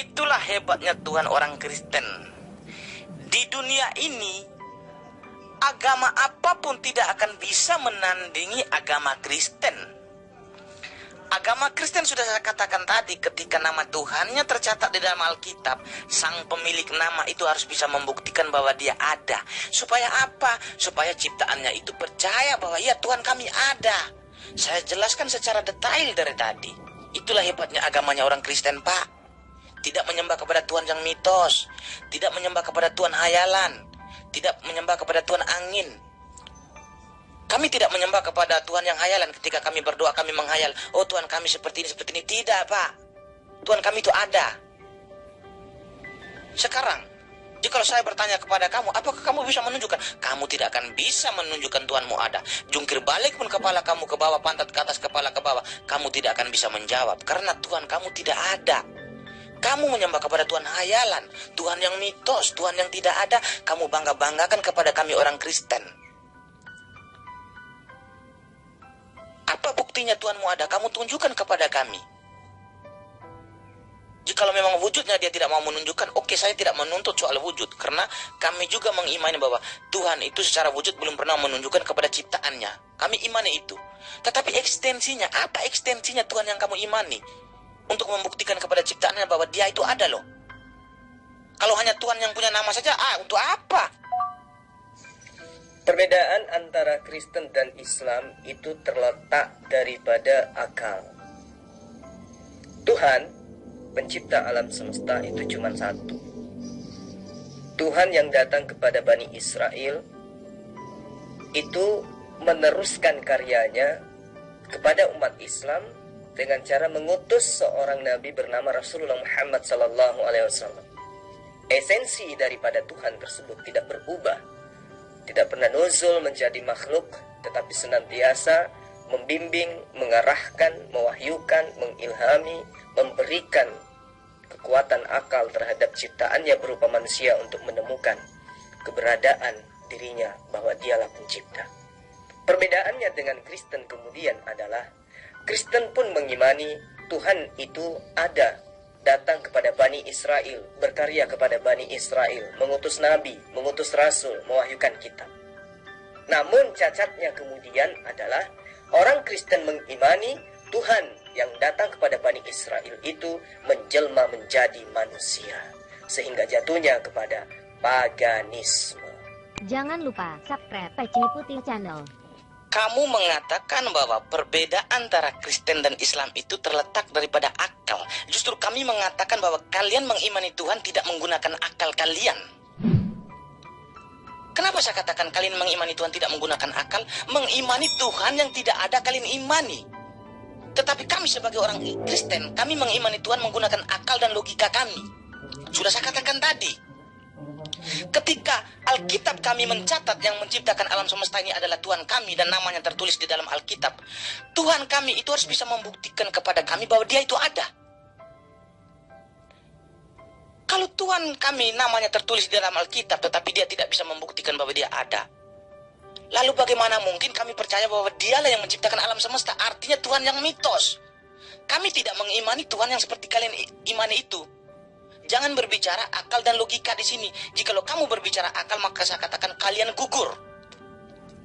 Itulah hebatnya Tuhan orang Kristen. Di dunia ini, agama apapun tidak akan bisa menandingi agama Kristen. Agama Kristen sudah saya katakan tadi, ketika nama Tuhannya tercatat di dalam Alkitab, sang pemilik nama itu harus bisa membuktikan bahwa dia ada. Supaya apa? Supaya ciptaannya itu percaya bahwa ya Tuhan kami ada. Saya jelaskan secara detail dari tadi. Itulah hebatnya agamanya orang Kristen, Pak. Tidak menyembah kepada Tuhan yang mitos, tidak menyembah kepada Tuhan hayalan, tidak menyembah kepada Tuhan angin. Kami tidak menyembah kepada Tuhan yang hayalan. Ketika kami berdoa, kami menghayal, oh Tuhan kami seperti ini, seperti ini. Tidak, Pak. Tuhan kami itu ada. Sekarang, jika saya bertanya kepada kamu, apakah kamu bisa menunjukkan? Kamu tidak akan bisa menunjukkan Tuhanmu ada. Jungkir balik pun kepala kamu ke bawah, pantat ke atas, kepala ke bawah, kamu tidak akan bisa menjawab. Karena Tuhan kamu tidak ada. Kamu menyembah kepada Tuhan hayalan, Tuhan yang mitos, Tuhan yang tidak ada. Kamu bangga-banggakan kepada kami orang Kristen. Apa buktinya Tuhanmu ada? Kamu tunjukkan kepada kami. Jikalau memang wujudnya dia tidak mau menunjukkan, oke, saya tidak menuntut soal wujud. Karena kami juga mengimani bahwa Tuhan itu secara wujud belum pernah menunjukkan kepada ciptaannya. Kami imani itu. Tetapi ekstensinya, apa ekstensinya Tuhan yang kamu imani? Untuk membuktikan kepada ciptaannya bahwa dia itu ada loh. Kalau hanya Tuhan yang punya nama saja, untuk apa? Perbedaan antara Kristen dan Islam itu terletak daripada akal. Tuhan, pencipta alam semesta, itu cuma satu. Tuhan yang datang kepada Bani Israel itu meneruskan karyanya kepada umat Islam dengan cara mengutus seorang nabi bernama Rasulullah Muhammad SAW. Esensi daripada Tuhan tersebut tidak berubah. Tidak pernah nuzul menjadi makhluk, tetapi senantiasa membimbing, mengarahkan, mewahyukan, mengilhami, memberikan kekuatan akal terhadap ciptaannya berupa manusia untuk menemukan keberadaan dirinya bahwa dialah pencipta. Perbedaannya dengan Kristen kemudian adalah Kristen pun mengimani Tuhan itu ada, datang kepada Bani Israel, berkarya kepada Bani Israel, mengutus nabi, mengutus rasul, mewahyukan kitab. Namun cacatnya kemudian adalah orang Kristen mengimani Tuhan yang datang kepada Bani Israel itu menjelma menjadi manusia, sehingga jatuhnya kepada paganisme. Jangan lupa subscribe Peci Putih Channel. Kamu mengatakan bahwa perbedaan antara Kristen dan Islam itu terletak daripada akal. Justru kami mengatakan bahwa kalian mengimani Tuhan tidak menggunakan akal kalian. Kenapa saya katakan kalian mengimani Tuhan tidak menggunakan akal? Mengimani Tuhan yang tidak ada kalian imani. Tetapi kami sebagai orang Kristen, kami mengimani Tuhan menggunakan akal dan logika kami. Sudah saya katakan tadi. Ketika Alkitab kami mencatat yang menciptakan alam semesta ini adalah Tuhan kami dan namanya tertulis di dalam Alkitab, Tuhan kami itu harus bisa membuktikan kepada kami bahwa dia itu ada. Kalau Tuhan kami namanya tertulis di dalam Alkitab tetapi dia tidak bisa membuktikan bahwa dia ada, lalu bagaimana mungkin kami percaya bahwa dialah yang menciptakan alam semesta? Artinya Tuhan yang mitos. Kami tidak mengimani Tuhan yang seperti kalian imani itu. Jangan berbicara akal dan logika di sini. Jikalau kamu berbicara akal, maka saya katakan kalian gugur.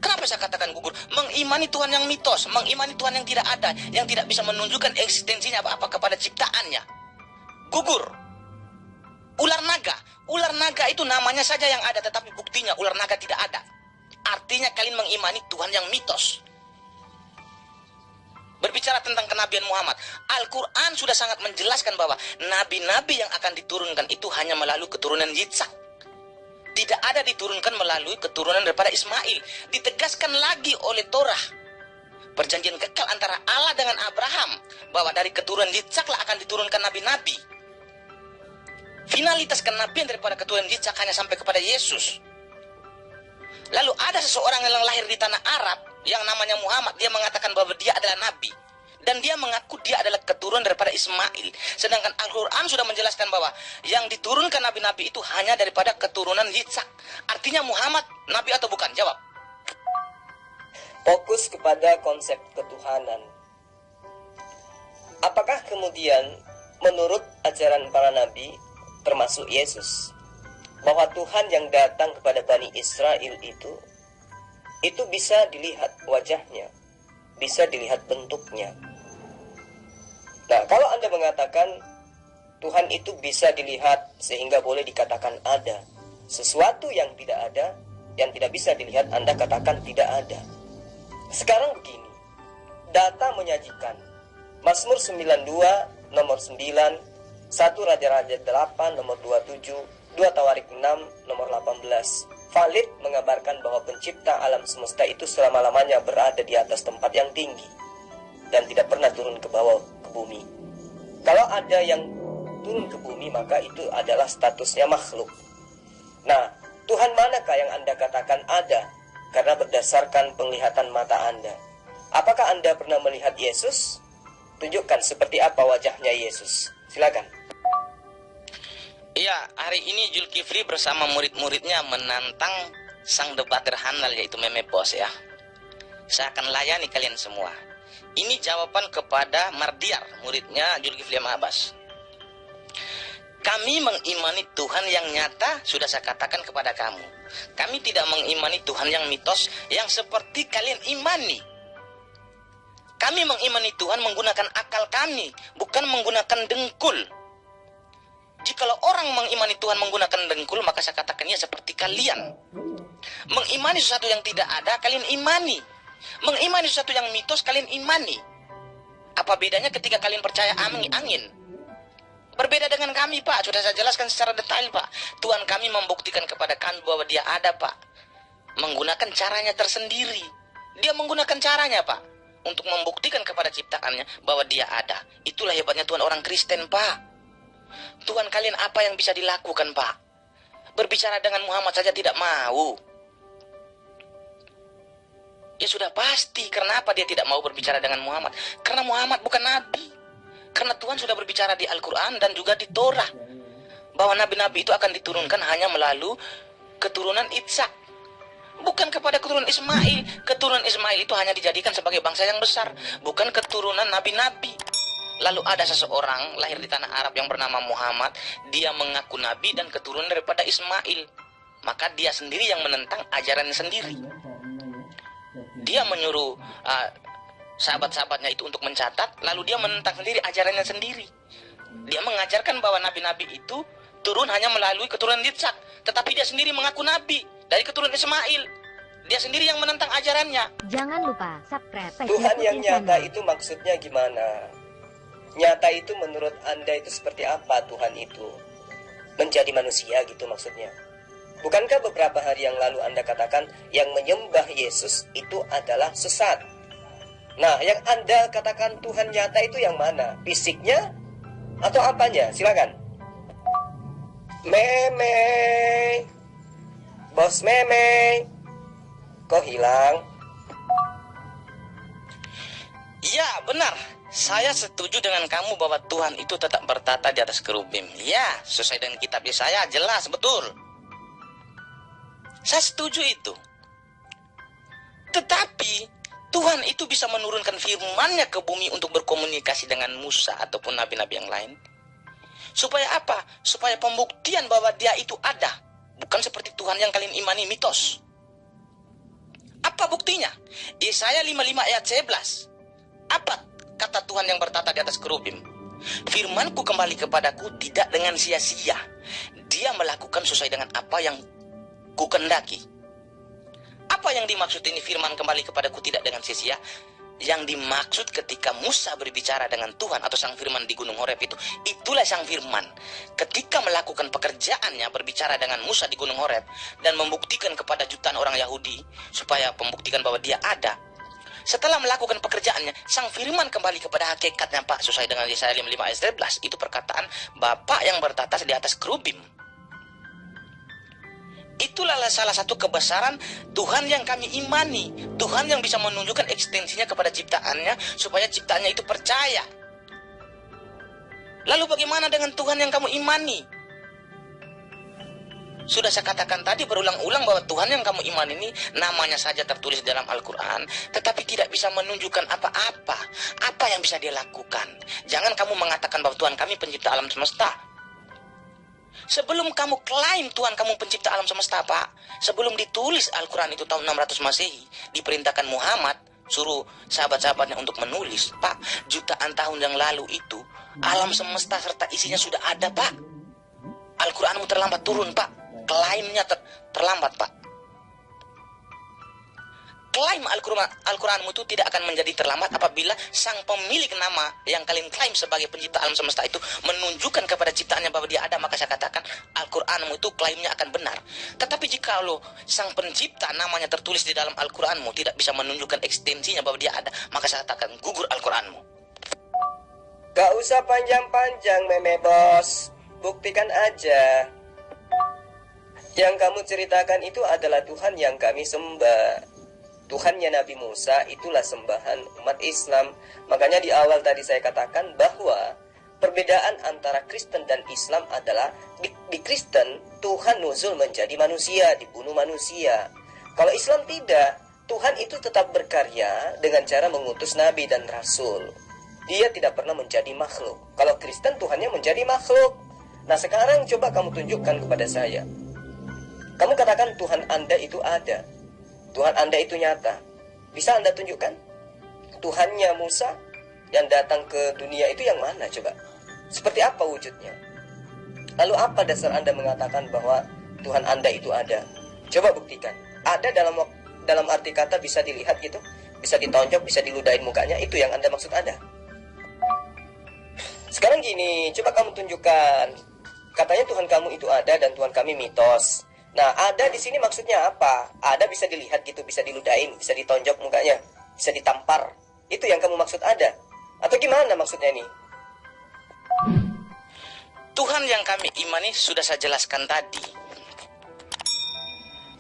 Kenapa saya katakan gugur? Mengimani Tuhan yang mitos, mengimani Tuhan yang tidak ada, yang tidak bisa menunjukkan eksistensinya apa-apa kepada ciptaannya. Gugur. Ular naga itu namanya saja yang ada, tetapi buktinya ular naga tidak ada. Artinya kalian mengimani Tuhan yang mitos. Berbicara tentang kenabian Muhammad, Al-Quran sudah sangat menjelaskan bahwa nabi-nabi yang akan diturunkan itu hanya melalui keturunan Yitzhak. Tidak ada diturunkan melalui keturunan daripada Ismail. Ditegaskan lagi oleh Torah. Perjanjian kekal antara Allah dengan Abraham, bahwa dari keturunan Yitzhak lah akan diturunkan nabi-nabi. Finalitas kenabian daripada keturunan Yitzhak hanya sampai kepada Yesus. Lalu ada seseorang yang lahir di tanah Arab yang namanya Muhammad, dia mengatakan bahwa dia adalah nabi dan dia mengaku dia adalah keturunan daripada Ismail. Sedangkan Al-Quran sudah menjelaskan bahwa yang diturunkan nabi-nabi itu hanya daripada keturunan Yitzhak. Artinya Muhammad nabi atau bukan? Jawab. Fokus kepada konsep ketuhanan. Apakah kemudian menurut ajaran para nabi termasuk Yesus, bahwa Tuhan yang datang kepada Bani Israel itu bisa dilihat wajahnya, bisa dilihat bentuknya. Nah, kalau Anda mengatakan Tuhan itu bisa dilihat sehingga boleh dikatakan ada, sesuatu yang tidak ada, yang tidak bisa dilihat, Anda katakan tidak ada. Sekarang begini, data menyajikan Mazmur 92 nomor 9, 1 Raja-Raja 8 nomor 27, 2 Tawarik 6 nomor 18 valid mengabarkan bahwa pencipta alam semesta itu selama-lamanya berada di atas tempat yang tinggi dan tidak pernah turun ke bawah ke bumi. Kalau ada yang turun ke bumi, maka itu adalah statusnya makhluk. Nah, Tuhan manakah yang Anda katakan ada? Karena berdasarkan penglihatan mata Anda. Apakah Anda pernah melihat Yesus? Tunjukkan seperti apa wajahnya Yesus. Silakan. Iya, hari ini Zulkifli bersama murid-muridnya menantang sang debater handal, yaitu Meme Bos ya. Saya akan layani kalian semua. Ini jawaban kepada Mardiar, muridnya Zulkifli Abbas. Kami mengimani Tuhan yang nyata, sudah saya katakan kepada kamu. Kami tidak mengimani Tuhan yang mitos, yang seperti kalian imani. Kami mengimani Tuhan menggunakan akal kami, bukan menggunakan dengkul. Jikalau orang mengimani Tuhan menggunakan dengkul, maka saya katakan ya seperti kalian. Mengimani sesuatu yang tidak ada, kalian imani. Mengimani sesuatu yang mitos, kalian imani. Apa bedanya ketika kalian percaya angin? Berbeda dengan kami, Pak. Sudah saya jelaskan secara detail, Pak. Tuhan kami membuktikan kepada kami bahwa dia ada, Pak. Menggunakan caranya tersendiri. Dia menggunakan caranya, Pak, untuk membuktikan kepada ciptaannya bahwa dia ada. Itulah hebatnya Tuhan orang Kristen, Pak. Tuhan kalian apa yang bisa dilakukan, Pak? Berbicara dengan Muhammad saja tidak mau. Ya sudah pasti. Kenapa dia tidak mau berbicara dengan Muhammad? Karena Muhammad bukan nabi. Karena Tuhan sudah berbicara di Al-Quran dan juga di Torah bahwa nabi-nabi itu akan diturunkan hanya melalui keturunan Ishak, bukan kepada keturunan Ismail. Keturunan Ismail itu hanya dijadikan sebagai bangsa yang besar, bukan keturunan nabi-nabi. Lalu ada seseorang lahir di tanah Arab yang bernama Muhammad. Dia mengaku nabi dan keturunan daripada Ismail. Maka dia sendiri yang menentang ajarannya sendiri. Dia menyuruh sahabat-sahabatnya itu untuk mencatat, lalu dia menentang sendiri ajarannya sendiri. Dia mengajarkan bahwa nabi-nabi itu turun hanya melalui keturunan Ishak, tetapi dia sendiri mengaku nabi dari keturunan Ismail. Dia sendiri yang menentang ajarannya. Jangan lupa subscribe Tuhan yang nyata itu maksudnya gimana? Nyata itu menurut Anda itu seperti apa Tuhan itu? Menjadi manusia gitu maksudnya. Bukankah beberapa hari yang lalu Anda katakan yang menyembah Yesus itu adalah sesat? Nah, yang Anda katakan Tuhan nyata itu yang mana? Fisiknya atau apanya? Silakan. Meme. Bos Meme. Kok hilang? Ya, benar. Saya setuju dengan kamu bahwa Tuhan itu tetap bertata di atas kerubim. Ya, sesuai dengan kitab Yesaya, jelas, betul. Saya setuju itu. Tetapi Tuhan itu bisa menurunkan firman-Nya ke bumi untuk berkomunikasi dengan Musa ataupun nabi-nabi yang lain. Supaya apa? Supaya pembuktian bahwa dia itu ada. Bukan seperti Tuhan yang kalian imani mitos. Apa buktinya? Yesaya 55 ayat 11. Apa kata Tuhan yang bertata di atas kerubim? Firman-Ku kembali kepadaku tidak dengan sia-sia. Dia melakukan sesuai dengan apa yang Ku kehendaki. Apa yang dimaksud ini firman kembali kepadaku tidak dengan sia-sia? Yang dimaksud ketika Musa berbicara dengan Tuhan atau sang firman di Gunung Horeb itu, itulah sang firman. Ketika melakukan pekerjaannya berbicara dengan Musa di Gunung Horeb dan membuktikan kepada jutaan orang Yahudi supaya membuktikan bahwa dia ada. Setelah melakukan pekerjaannya, sang firman kembali kepada hakikatnya, Pak, sesuai dengan Yesaya 55 ayat 11. Itu perkataan Bapa yang bertata di atas kerubim. Itulah salah satu kebesaran Tuhan yang kami imani. Tuhan yang bisa menunjukkan ekstensinya kepada ciptaannya supaya ciptaannya itu percaya. Lalu bagaimana dengan Tuhan yang kamu imani? Sudah saya katakan tadi berulang-ulang bahwa Tuhan yang kamu iman ini namanya saja tertulis dalam Al-Quran, tetapi tidak bisa menunjukkan apa-apa. Apa yang bisa dia lakukan? Jangan kamu mengatakan bahwa Tuhan kami pencipta alam semesta. Sebelum kamu klaim Tuhan kamu pencipta alam semesta, Pak, sebelum ditulis Al-Quran itu tahun 600 Masehi, diperintahkan Muhammad suruh sahabat-sahabatnya untuk menulis, Pak, jutaan tahun yang lalu itu alam semesta serta isinya sudah ada, Pak. Al-Quranmu terlambat turun, Pak. Klaimnya terlambat, Pak. Klaim Al-Quranmu itu tidak akan menjadi terlambat apabila sang pemilik nama yang kalian klaim sebagai pencipta alam semesta itu menunjukkan kepada ciptaannya bahwa dia ada, maka saya katakan Al-Quranmu itu klaimnya akan benar. Tetapi jika lo sang pencipta namanya tertulis di dalam Al-Quranmu tidak bisa menunjukkan ekstensinya bahwa dia ada, maka saya katakan gugur Al-Quranmu. Gak usah panjang-panjang, Meme Bos. Buktikan aja. Yang kamu ceritakan itu adalah Tuhan yang kami sembah. Tuhannya Nabi Musa itulah sembahan umat Islam. Makanya di awal tadi saya katakan bahwa perbedaan antara Kristen dan Islam adalah di Kristen Tuhan nuzul menjadi manusia, dibunuh manusia. Kalau Islam tidak, Tuhan itu tetap berkarya dengan cara mengutus Nabi dan Rasul. Dia tidak pernah menjadi makhluk. Kalau Kristen Tuhannya menjadi makhluk. Nah sekarang coba kamu tunjukkan kepada saya. Kamu katakan Tuhan Anda itu ada. Tuhan Anda itu nyata. Bisa Anda tunjukkan? Tuhannya Musa yang datang ke dunia itu yang mana coba? Seperti apa wujudnya? Lalu apa dasar Anda mengatakan bahwa Tuhan Anda itu ada? Coba buktikan. Ada dalam arti kata bisa dilihat gitu? Bisa ditonjok, bisa diludahin mukanya. Itu yang Anda maksud Anda? Sekarang gini, coba kamu tunjukkan. Katanya Tuhan kamu itu ada dan Tuhan kami mitos. Nah, ada di sini maksudnya apa? Ada bisa dilihat gitu, bisa diludahin, bisa ditonjok mukanya, bisa ditampar. Itu yang kamu maksud ada? Atau gimana maksudnya nih? Tuhan yang kami imani sudah saya jelaskan tadi.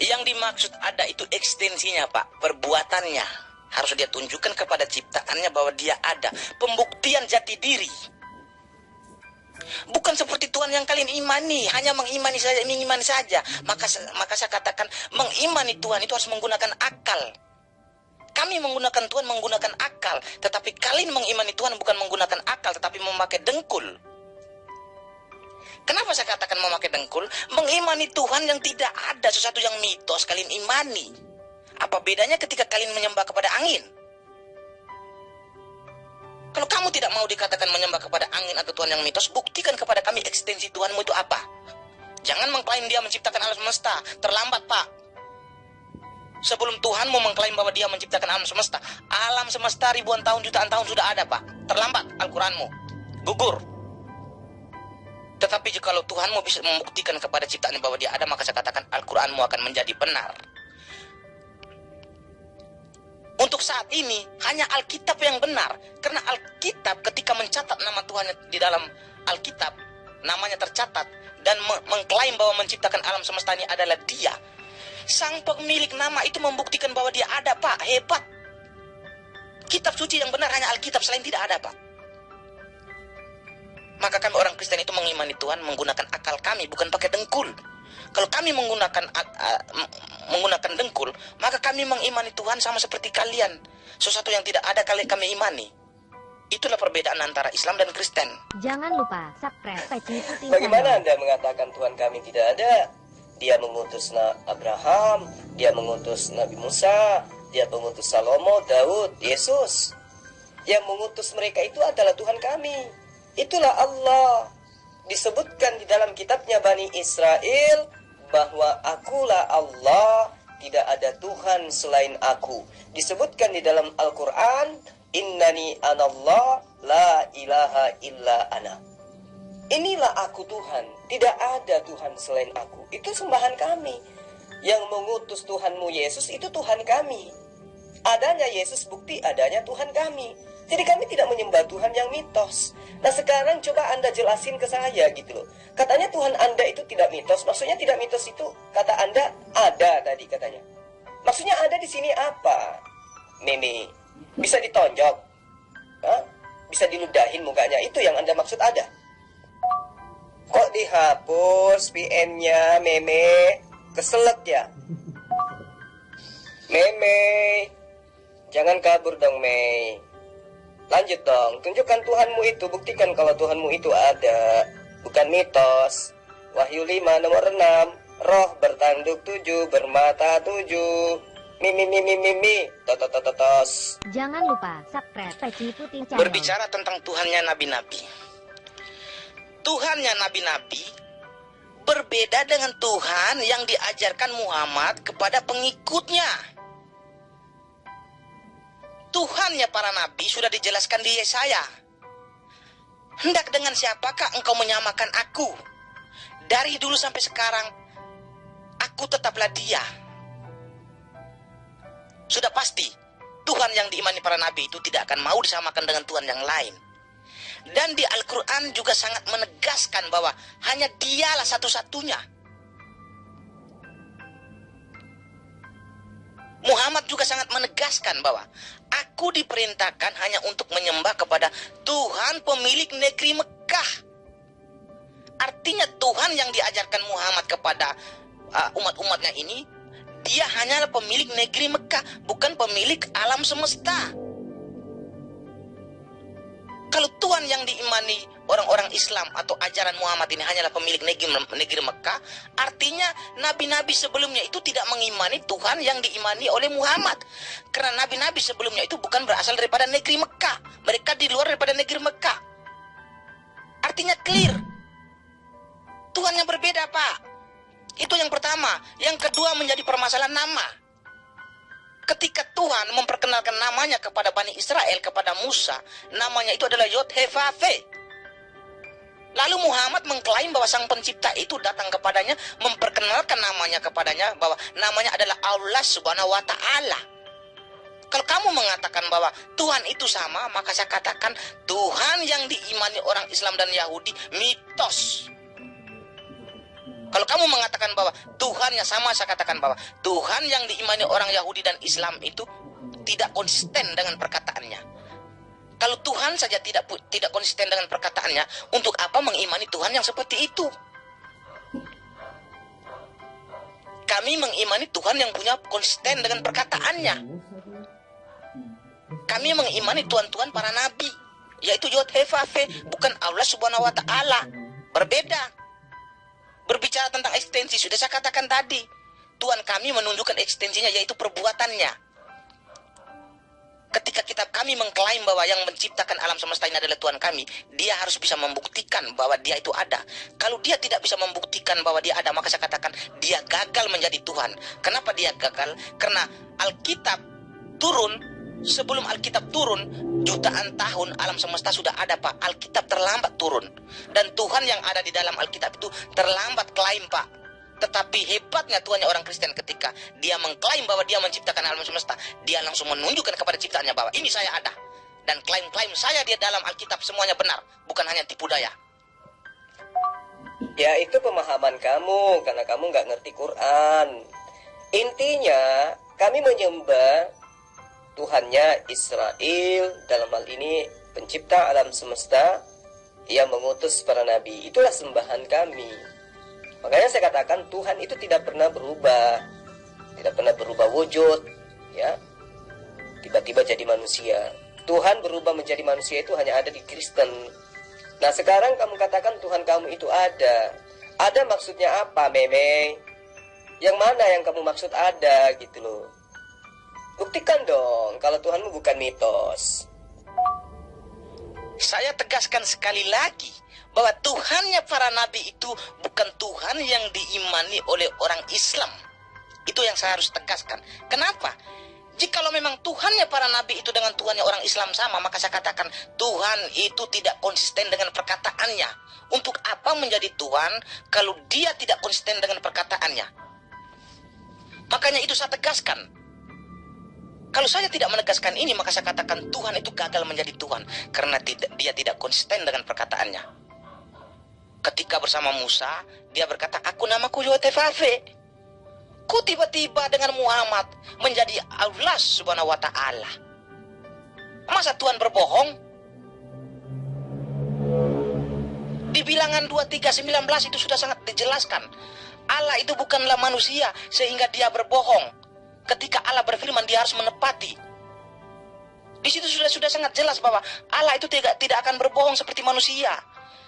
Yang dimaksud ada itu ekstensinya, Pak, perbuatannya. Harus dia tunjukkan kepada ciptaannya bahwa dia ada. Pembuktian jati diri. Bukan seperti Tuhan yang kalian imani, hanya mengimani saja. Maka saya katakan mengimani Tuhan itu harus menggunakan akal. Kami menggunakan Tuhan menggunakan akal, tetapi kalian mengimani Tuhan bukan menggunakan akal, tetapi memakai dengkul. Kenapa saya katakan memakai dengkul? Mengimani Tuhan yang tidak ada, sesuatu yang mitos kalian imani. Apa bedanya ketika kalian menyembah kepada angin? Kalau kamu tidak mau dikatakan menyembah kepada angin atau Tuhan yang mitos, buktikan kepada kami ekstensi Tuhanmu itu apa. Jangan mengklaim dia menciptakan alam semesta. Terlambat, Pak. Sebelum Tuhanmu mengklaim bahwa dia menciptakan alam semesta ribuan tahun, jutaan tahun sudah ada, Pak. Terlambat Al-Quranmu. Gugur. Tetapi jika Tuhanmu bisa membuktikan kepada ciptaannya bahwa dia ada, maka saya katakan Al-Quranmu akan menjadi benar. Untuk saat ini hanya Alkitab yang benar. Karena Alkitab ketika mencatat nama Tuhan di dalam Alkitab, namanya tercatat dan mengklaim bahwa menciptakan alam semesta ini adalah dia. Sang pemilik nama itu membuktikan bahwa dia ada, Pak. Hebat. Kitab suci yang benar hanya Alkitab, selain tidak ada, Pak. Maka kami orang Kristen itu mengimani Tuhan menggunakan akal kami, bukan pakai dengkul. Kalau kami menggunakan dengkul, maka kami mengimani Tuhan sama seperti kalian. Sesuatu yang tidak ada kami imani. Itulah perbedaan antara Islam dan Kristen. Jangan lupa subscribe Peci Putih Bagaimana Channel. Anda mengatakan Tuhan kami tidak ada? Dia mengutus Abraham, dia mengutus Nabi Musa, dia mengutus Salomo, Daud, Yesus. Yang mengutus mereka itu adalah Tuhan kami. Itulah Allah. Disebutkan di dalam kitabnya Bani Israel bahwa akulah Allah, tidak ada Tuhan selain aku. Disebutkan di dalam Al-Quran, innani anallah la ilaha illa ana. Inilah aku Tuhan, tidak ada Tuhan selain aku. Itu sembahan kami. Yang mengutus Tuhanmu Yesus itu Tuhan kami. Adanya Yesus bukti adanya Tuhan kami. Jadi kami tidak menyembah Tuhan yang mitos. Nah sekarang coba Anda jelasin ke saya gitu loh. Katanya Tuhan Anda itu tidak mitos. Maksudnya tidak mitos itu kata Anda ada tadi katanya. Maksudnya ada di sini apa? Meme. Bisa ditonjok? Hah? Bisa diludahin mukanya? Itu yang Anda maksud ada? Kok dihapus PN-nya, Meme? Keselak ya? Meme, jangan kabur dong, Mei. Lanjut dong, tunjukkan Tuhanmu itu, buktikan kalau Tuhanmu itu ada, bukan mitos. Wahyu 5 nomor 6, roh bertanduk 7, bermata 7. Mi, totototos. Jangan lupa subscribe Peci Putih Channel. Berbicara tentang Tuhannya nabi-nabi. Tuhannya nabi-nabi berbeda dengan Tuhan yang diajarkan Muhammad kepada pengikutnya. Tuhannya para nabi sudah dijelaskan di Yesaya. Hendak dengan siapakah engkau menyamakan aku? Dari dulu sampai sekarang, aku tetaplah dia. Sudah pasti, Tuhan yang diimani para nabi itu tidak akan mau disamakan dengan Tuhan yang lain. Dan di Al-Quran juga sangat menegaskan bahwa hanya dialah satu-satunya. Muhammad juga sangat menegaskan bahwa aku diperintahkan hanya untuk menyembah kepada Tuhan pemilik negeri Mekah. Artinya Tuhan yang diajarkan Muhammad kepada umat-umatnya ini, dia hanyalah pemilik negeri Mekah, bukan pemilik alam semesta. Kalau Tuhan yang diimani orang-orang Islam atau ajaran Muhammad ini hanyalah pemilik negeri Mekah, artinya nabi-nabi sebelumnya itu tidak mengimani Tuhan yang diimani oleh Muhammad. Karena nabi-nabi sebelumnya itu bukan berasal daripada negeri Mekah. Mereka di luar daripada negeri Mekah. Artinya clear. Tuhan yang berbeda, Pak. Itu yang pertama. Yang kedua menjadi permasalahan nama. Ketika Tuhan memperkenalkan namanya kepada Bani Israel, kepada Musa, namanya itu adalah Yod-He-Vav-He. Lalu Muhammad mengklaim bahwa sang pencipta itu datang kepadanya, memperkenalkan namanya kepadanya, bahwa namanya adalah Allah Subhanahu wa Ta'ala. Kalau kamu mengatakan bahwa Tuhan itu sama, maka saya katakan Tuhan yang diimani orang Islam dan Yahudi mitos. Kalau kamu mengatakan bahwa Tuhannya sama, saya katakan bahwa Tuhan yang diimani orang Yahudi dan Islam itu tidak konsisten dengan perkataannya. Kalau Tuhan saja tidak konsisten dengan perkataannya, untuk apa mengimani Tuhan yang seperti itu? Kami mengimani Tuhan yang punya konsisten dengan perkataannya. Kami mengimani Tuhan-Tuhan para nabi, yaitu Yod-He-Vav-He, bukan Allah Subhanahu wa Ta'ala. Berbeda. Berbicara tentang ekstensi, sudah saya katakan tadi, Tuhan kami menunjukkan ekstensinya, yaitu perbuatannya. Ketika kitab kami mengklaim bahwa yang menciptakan alam semesta ini adalah Tuhan kami, dia harus bisa membuktikan bahwa dia itu ada. Kalau dia tidak bisa membuktikan bahwa dia ada, maka saya katakan dia gagal menjadi Tuhan. Kenapa dia gagal? Karena Alkitab turun. Sebelum Alkitab turun, jutaan tahun alam semesta sudah ada, Pak. Alkitab terlambat turun. Dan Tuhan yang ada di dalam Alkitab itu terlambat klaim, Pak. Tetapi hebatnya Tuhannya orang Kristen ketika dia mengklaim bahwa dia menciptakan alam semesta, dia langsung menunjukkan kepada ciptaannya bahwa ini saya ada. Dan klaim-klaim saya di dalam Alkitab semuanya benar, bukan hanya tipu daya. Ya, itu pemahaman kamu, karena kamu nggak ngerti Quran. Intinya, kami menyembah Tuhannya Israel, dalam hal ini pencipta alam semesta yang mengutus para nabi. Itulah sembahan kami. Makanya saya katakan Tuhan itu tidak pernah berubah, tidak pernah berubah wujud, ya. Tiba-tiba jadi manusia. Tuhan berubah menjadi manusia itu hanya ada di Kristen. Nah, sekarang kamu katakan Tuhan kamu itu ada. Ada maksudnya apa, Meme? Yang mana yang kamu maksud ada, gitu loh. Buktikan dong kalau Tuhanmu bukan mitos. Saya tegaskan sekali lagi bahwa Tuhannya para nabi itu bukan Tuhan yang diimani oleh orang Islam. Itu yang saya harus tegaskan. Kenapa? Jikalau memang Tuhannya para nabi itu dengan Tuhannya orang Islam sama, maka saya katakan Tuhan itu tidak konsisten dengan perkataannya. Untuk apa menjadi Tuhan kalau dia tidak konsisten dengan perkataannya? Makanya itu saya tegaskan. Kalau saya tidak menegaskan ini, maka saya katakan Tuhan itu gagal menjadi Tuhan. Karena dia tidak konsisten dengan perkataannya. Ketika bersama Musa, dia berkata, aku namaku Yod-He-Vav-He. Kok tiba-tiba dengan Muhammad menjadi Allah Subhanahu wa Ta'ala? Masa Tuhan berbohong? Di Bilangan 23:19 itu sudah sangat dijelaskan. Allah itu bukanlah manusia sehingga dia berbohong. Ketika Allah berfirman, dia harus menepati. Di situ sudah sangat jelas bahwa Allah itu tidak akan berbohong seperti manusia.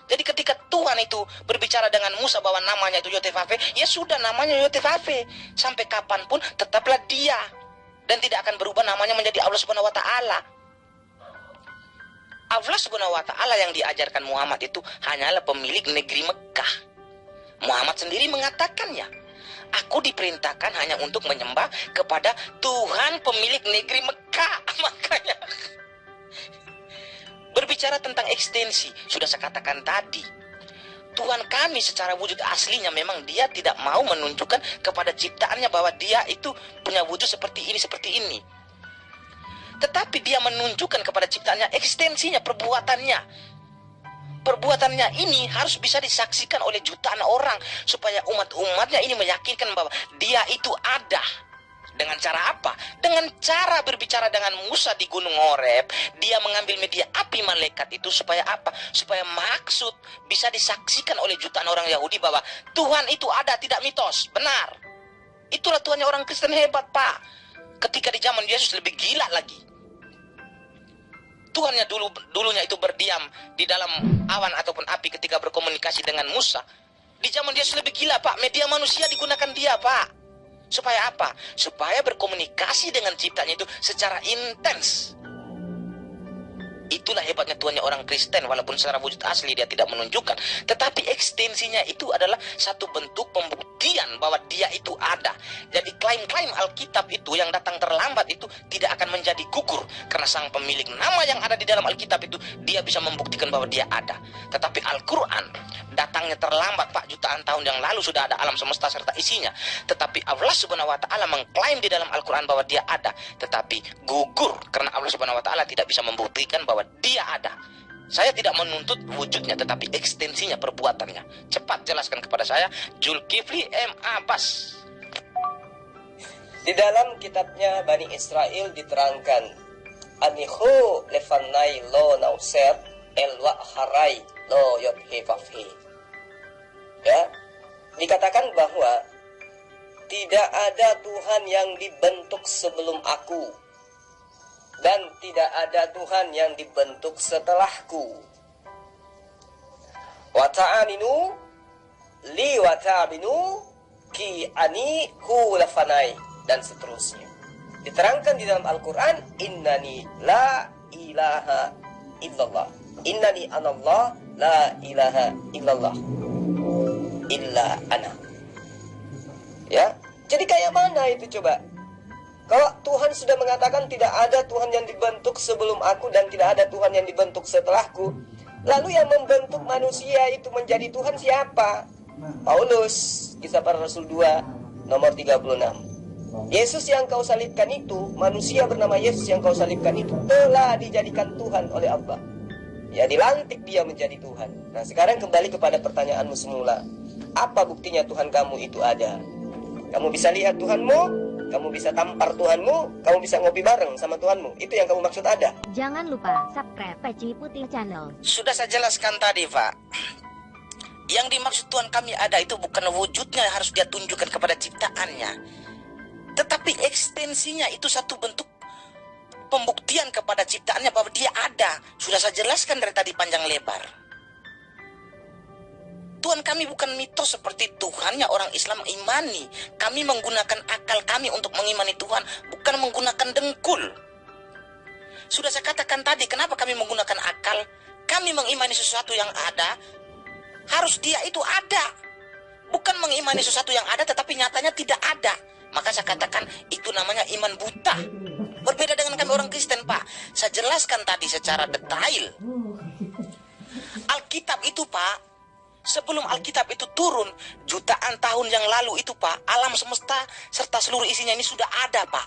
Jadi ketika Tuhan itu berbicara dengan Musa bahwa namanya itu Yotevave, ya sudah namanya Yotevave. Sampai kapanpun tetaplah dia. Dan tidak akan berubah namanya menjadi Allah Subhanahu wa Ta'ala. Allah Subhanahu wa Ta'ala yang diajarkan Muhammad itu hanyalah pemilik negeri Mekah. Muhammad sendiri mengatakannya, aku diperintahkan hanya untuk menyembah kepada Tuhan pemilik negeri Mekah. Makanya berbicara tentang ekstensi, sudah saya katakan tadi, Tuhan kami secara wujud aslinya memang dia tidak mau menunjukkan kepada ciptaannya bahwa dia itu punya wujud seperti ini. Tetapi dia menunjukkan kepada ciptaannya ekstensinya, perbuatannya. Perbuatannya ini harus bisa disaksikan oleh jutaan orang supaya umat-umatnya ini meyakinkan bahwa dia itu ada. Dengan cara apa? Dengan cara berbicara dengan Musa di Gunung Horeb. Dia mengambil media api malaikat itu supaya apa? Supaya maksud bisa disaksikan oleh jutaan orang Yahudi bahwa Tuhan itu ada, tidak mitos. Benar. Itulah Tuhannya orang Kristen hebat, Pak. Ketika di zaman Yesus lebih gila lagi. Tuhannya dulunya itu berdiam di dalam awan ataupun api ketika berkomunikasi dengan Musa. Di zaman Yesus lebih gila, Pak. Media manusia digunakan dia, Pak. Supaya apa? Supaya berkomunikasi dengan ciptanya itu secara intens. Itulah hebatnya Tuhannya orang Kristen. Walaupun secara wujud asli dia tidak menunjukkan, tetapi ekstensinya itu adalah satu bentuk pembuktian bahwa dia itu ada. Jadi klaim-klaim Alkitab itu yang datang terlambat itu tidak akan menjadi gugur. Karena sang pemilik nama yang ada di dalam Alkitab itu, dia bisa membuktikan bahwa dia ada. Tetapi Al-Quran datangnya terlambat, Pak. Jutaan tahun yang lalu sudah ada alam semesta serta isinya. Tetapi Allah Subhanahu wa Ta'ala mengklaim di dalam Al-Quran bahwa dia ada, tetapi gugur karena Allah Subhanahu wa Ta'ala tidak bisa membuktikan bahwa dia ada. Saya tidak menuntut wujudnya, tetapi ekstensinya, perbuatannya. Cepat jelaskan kepada saya, Zulkifli M. Abbas. Di dalam kitabnya Bani Israel diterangkan, Anihu lefanai lo nauser elwa harai lo yothefafhe. Ya, dikatakan bahwa tidak ada Tuhan yang dibentuk sebelum aku, dan tidak ada Tuhan yang dibentuk setelahku. Wa ta'aminu li wa ta'aminu ki ani hu lafanai, dan seterusnya. Diterangkan di dalam Al-Quran, innani la ilaha illallah, innani anallah la ilaha illallah illa ana. Ya, jadi kayak mana itu coba? Kalau Tuhan sudah mengatakan tidak ada Tuhan yang dibentuk sebelum aku dan tidak ada Tuhan yang dibentuk setelahku, lalu yang membentuk manusia itu menjadi Tuhan siapa? Paulus, Kisah Para Rasul 2 nomor 36. Yesus yang kau salibkan itu, manusia bernama Yesus yang kau salibkan itu telah dijadikan Tuhan oleh Allah. Ya, dilantik dia menjadi Tuhan. Nah, sekarang kembali kepada pertanyaanmu semula. Apa buktinya Tuhan kamu itu ada? Kamu bisa lihat Tuhanmu, kamu bisa tampar Tuhanmu, kamu bisa ngopi bareng sama Tuhanmu. Itu yang kamu maksud ada. Jangan lupa subscribe Peci Putih Channel. Sudah saya jelaskan tadi, Pak. Yang dimaksud Tuhan kami ada itu bukan wujudnya yang harus dia tunjukkan kepada ciptaannya, tetapi ekstensinya itu satu bentuk pembuktian kepada ciptaannya bahwa dia ada. Sudah saya jelaskan dari tadi panjang lebar. Tuhan kami bukan mitos seperti Tuhannya orang Islam imani. Kami menggunakan akal kami untuk mengimani Tuhan, bukan menggunakan dengkul. Sudah saya katakan tadi, kenapa kami menggunakan akal? Kami mengimani sesuatu yang ada, harus dia itu ada. Bukan mengimani sesuatu yang ada tetapi nyatanya tidak ada. Maka saya katakan itu namanya iman buta. Berbeda dengan kami orang Kristen, Pak. Saya jelaskan tadi secara detail. Alkitab itu, Pak, sebelum Alkitab itu turun jutaan tahun yang lalu itu, Pak, alam semesta serta seluruh isinya ini sudah ada, Pak.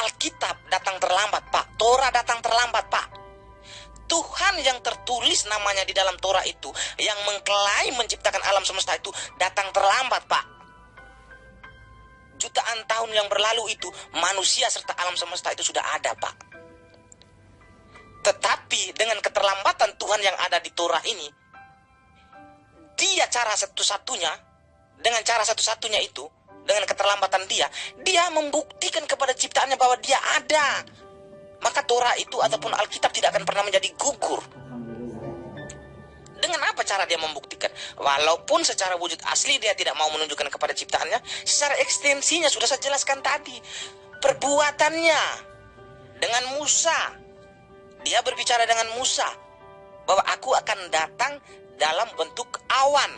Alkitab datang terlambat, Pak. Torah datang terlambat, Pak. Tuhan yang tertulis namanya di dalam Torah itu, yang mengklaim menciptakan alam semesta itu, datang terlambat, Pak. Jutaan tahun yang berlalu itu, manusia serta alam semesta itu sudah ada, Pak. Tetapi dengan keterlambatan Tuhan yang ada di Torah ini, dia cara satu-satunya, dengan cara satu-satunya itu, dengan keterlambatan dia membuktikan kepada ciptaannya bahwa dia ada. Maka Torah itu ataupun Alkitab tidak akan pernah menjadi gugur. Dengan apa cara dia membuktikan? Walaupun secara wujud asli dia tidak mau menunjukkan kepada ciptaannya, secara ekstensinya sudah saya jelaskan tadi. Perbuatannya dengan Musa, dia berbicara dengan Musa bahwa aku akan datang dalam bentuk awan.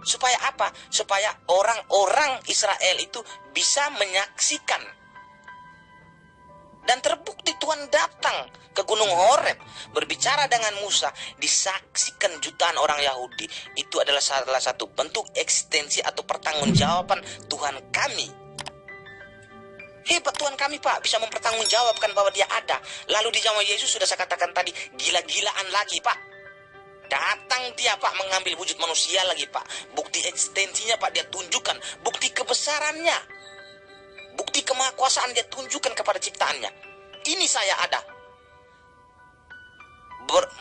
Supaya apa? Supaya orang-orang Israel itu bisa menyaksikan. Dan terbukti Tuhan datang ke Gunung Horeb, berbicara dengan Musa, disaksikan jutaan orang Yahudi. Itu adalah salah satu bentuk ekstensi atau pertanggungjawaban Tuhan kami. Hebat Tuhan kami, Pak, bisa mempertanggungjawabkan bahwa dia ada. Lalu di zaman Yesus sudah saya katakan tadi, gila-gilaan lagi, Pak. Datang dia, Pak, mengambil wujud manusia lagi, Pak. Bukti ekstensinya, Pak, dia tunjukkan. Bukti kebesarannya, bukti kemahakuasaan dia tunjukkan kepada ciptaannya. Ini saya ada.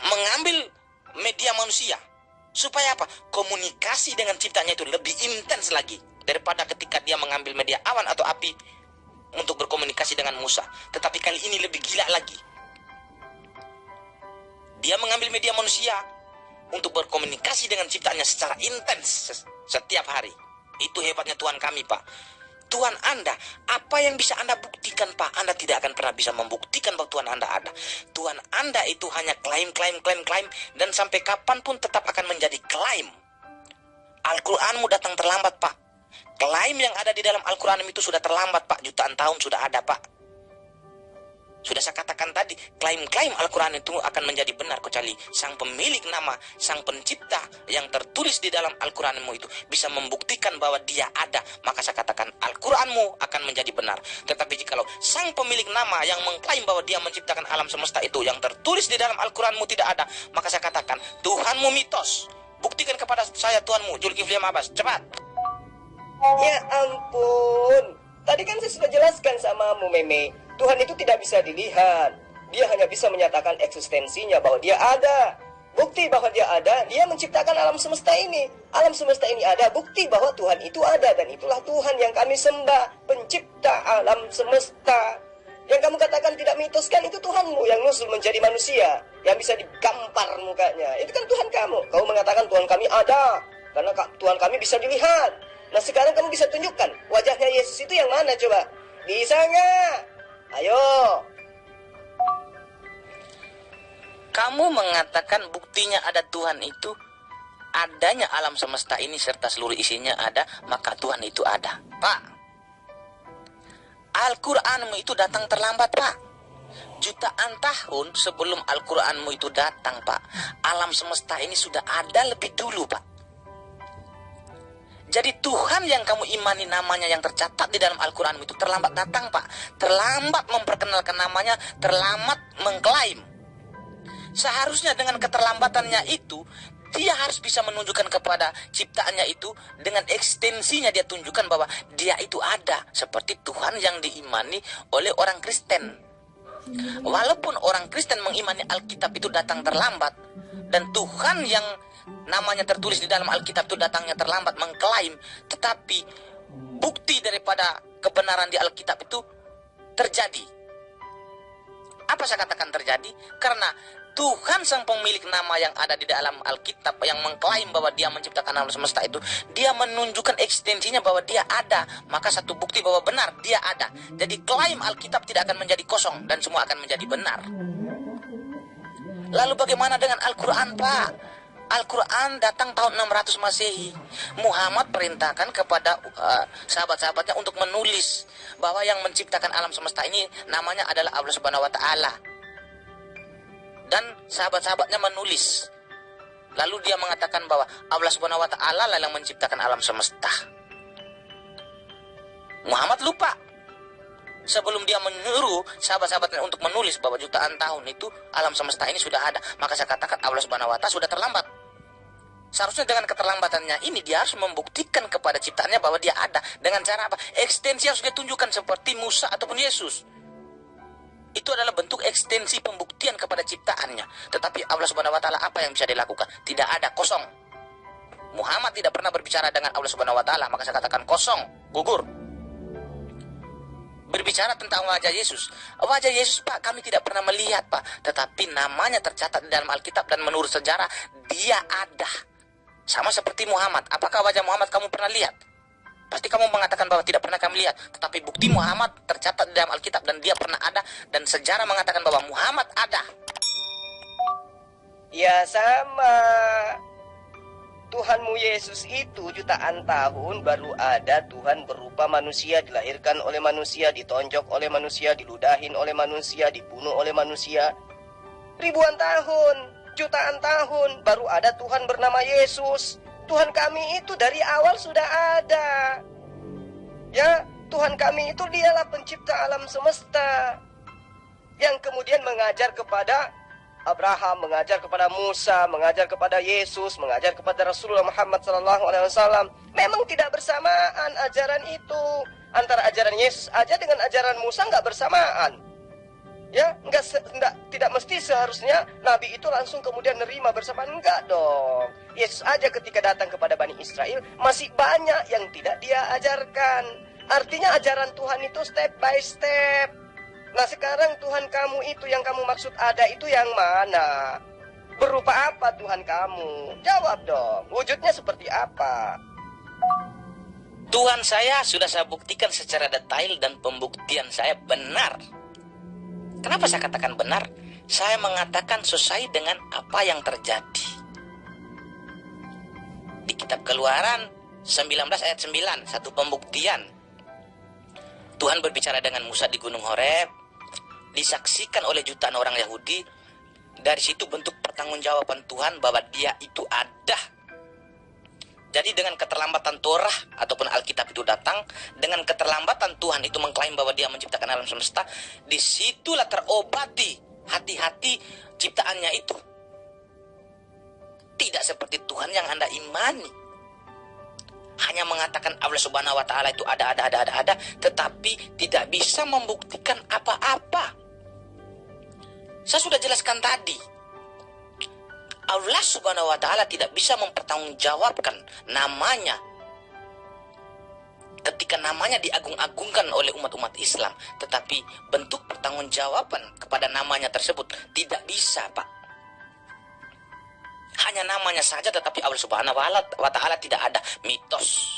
Mengambil media manusia. Supaya apa? Komunikasi dengan ciptaannya itu lebih intens lagi daripada ketika dia mengambil media awan atau api untuk berkomunikasi dengan Musa. Tetapi kali ini lebih gila lagi. Dia mengambil media manusia untuk berkomunikasi dengan ciptaannya secara intens setiap hari. Itu hebatnya Tuhan kami, Pak. Tuhan Anda, apa yang bisa Anda buktikan, Pak? Anda tidak akan pernah bisa membuktikan bahwa Tuhan Anda ada. Tuhan Anda itu hanya klaim, dan sampai kapanpun tetap akan menjadi klaim. Al-Quranmu datang terlambat, Pak. Klaim yang ada di dalam Al-Quran itu sudah terlambat, Pak. Jutaan tahun sudah ada, Pak. Sudah saya katakan tadi, klaim-klaim Al-Quran itu akan menjadi benar kecuali sang pemilik nama, sang pencipta yang tertulis di dalam Al-Quranmu itu bisa membuktikan bahwa dia ada. Maka saya katakan Al-Quranmu akan menjadi benar. Tetapi jikalau sang pemilik nama yang mengklaim bahwa dia menciptakan alam semesta itu yang tertulis di dalam Al-Quranmu tidak ada, maka saya katakan Tuhanmu mitos. Buktikan kepada saya Tuhanmu, Zulkifli Abbas, cepat. Ya ampun, tadi kan saya sudah jelaskan samamu, Meme. Tuhan itu tidak bisa dilihat. Dia hanya bisa menyatakan eksistensinya bahwa dia ada. Bukti bahwa dia ada, dia menciptakan alam semesta ini. Alam semesta ini ada, bukti bahwa Tuhan itu ada. Dan itulah Tuhan yang kami sembah, pencipta alam semesta. Yang kamu katakan tidak mitos kan itu Tuhanmu yang nusul menjadi manusia, yang bisa digampar mukanya. Itu kan Tuhan kamu. Kamu mengatakan Tuhan kami ada, karena Tuhan kami bisa dilihat. Nah sekarang kamu bisa tunjukkan wajahnya Yesus itu yang mana coba? Bisa nggak? Ayo. Kamu mengatakan buktinya ada Tuhan itu, adanya alam semesta ini serta seluruh isinya ada, maka Tuhan itu ada. Pak, Al-Quranmu itu datang terlambat, Pak. Jutaan tahun sebelum Al-Quranmu itu datang, Pak, alam semesta ini sudah ada lebih dulu, Pak. Jadi Tuhan yang kamu imani namanya yang tercatat di dalam Al-Quran itu terlambat datang, Pak. Terlambat memperkenalkan namanya, terlambat mengklaim. Seharusnya dengan keterlambatannya itu, dia harus bisa menunjukkan kepada ciptaannya itu, dengan ekstensinya dia tunjukkan bahwa dia itu ada. Seperti Tuhan yang diimani oleh orang Kristen. Walaupun orang Kristen mengimani Alkitab itu datang terlambat, dan Tuhan yang namanya tertulis di dalam Alkitab itu datangnya terlambat mengklaim, tetapi bukti daripada kebenaran di Alkitab itu terjadi. Apa saya katakan terjadi? Karena Tuhan sang pemilik nama yang ada di dalam Alkitab yang mengklaim bahwa dia menciptakan alam semesta itu, dia menunjukkan ekstensinya bahwa dia ada. Maka satu bukti bahwa benar dia ada. Jadi klaim Alkitab tidak akan menjadi kosong dan semua akan menjadi benar. Lalu bagaimana dengan Al-Quran, Pak? Al-Quran datang tahun 600 Masehi. Muhammad perintahkan kepada sahabat-sahabatnya untuk menulis bahwa yang menciptakan alam semesta ini namanya adalah Allah Subhanahu wa Ta'ala. Dan sahabat-sahabatnya menulis. Lalu dia mengatakan bahwa Allah Subhanahu wa Ta'ala lah yang menciptakan alam semesta. Muhammad lupa. Sebelum dia menyuruh sahabat-sahabatnya untuk menulis bahwa jutaan tahun itu alam semesta ini sudah ada, maka saya katakan Allah Subhanahu wa Ta'ala sudah terlambat. Seharusnya dengan keterlambatannya ini dia harus membuktikan kepada ciptaannya bahwa dia ada. Dengan cara apa? Ekstensi harus dia tunjukkan seperti Musa ataupun Yesus. Itu adalah bentuk ekstensi pembuktian kepada ciptaannya. Tetapi Allah Subhanahu wa Ta'ala apa yang bisa dilakukan? Tidak ada, kosong. Muhammad tidak pernah berbicara dengan Allah Subhanahu wa taala, maka saya katakan kosong, gugur. Berbicara tentang wajah Yesus. Wajah Yesus, Pak, kami tidak pernah melihat, Pak. Tetapi namanya tercatat di dalam Alkitab dan menurut sejarah, dia ada. Sama seperti Muhammad. Apakah wajah Muhammad kamu pernah lihat? Pasti kamu mengatakan bahwa tidak pernah kami lihat. Tetapi bukti Muhammad tercatat di dalam Alkitab dan dia pernah ada. Dan sejarah mengatakan bahwa Muhammad ada. Ya sama. Tuhanmu Yesus itu jutaan tahun baru ada. Tuhan berupa manusia, dilahirkan oleh manusia, ditonjok oleh manusia, diludahin oleh manusia, dibunuh oleh manusia. Ribuan tahun, jutaan tahun baru ada Tuhan bernama Yesus. Tuhan kami itu dari awal sudah ada. Ya, Tuhan kami itu dialah pencipta alam semesta, yang kemudian mengajar kepada Abraham, mengajar kepada Musa, mengajar kepada Yesus, mengajar kepada Rasulullah Muhammad SAW. Memang tidak bersamaan ajaran itu. Antara ajaran Yesus aja dengan ajaran Musa nggak bersamaan. Ya, tidak mesti seharusnya Nabi itu langsung kemudian nerima bersamaan. Enggak dong. Yesus aja ketika datang kepada Bani Israel masih banyak yang tidak dia ajarkan. Artinya ajaran Tuhan itu step by step. Nah sekarang Tuhan kamu itu yang kamu maksud ada itu yang mana? Berupa apa Tuhan kamu? Jawab dong, wujudnya seperti apa? Tuhan saya sudah saya buktikan secara detail dan pembuktian saya benar. Kenapa saya katakan benar? Saya mengatakan sesuai dengan apa yang terjadi. Di kitab Keluaran 19 ayat 9, satu pembuktian. Tuhan berbicara dengan Musa di Gunung Horeb, disaksikan oleh jutaan orang Yahudi. Dari situ bentuk pertanggungjawaban Tuhan bahwa dia itu ada. Jadi dengan keterlambatan Torah ataupun Alkitab itu datang, dengan keterlambatan Tuhan itu mengklaim bahwa dia menciptakan alam semesta, disitulah terobati hati-hati ciptaannya itu. Tidak seperti Tuhan yang Anda imani. Hanya mengatakan Allah Subhanahu wa taala itu ada, tetapi tidak bisa membuktikan apa-apa. Saya sudah jelaskan tadi. Allah Subhanahu wa taala tidak bisa mempertanggungjawabkan namanya ketika namanya diagung-agungkan oleh umat-umat Islam, tetapi bentuk pertanggungjawaban kepada namanya tersebut tidak bisa, Pak. Hanya namanya saja, tetapi Allah Subhanahu wa taala tidak ada. Mitos.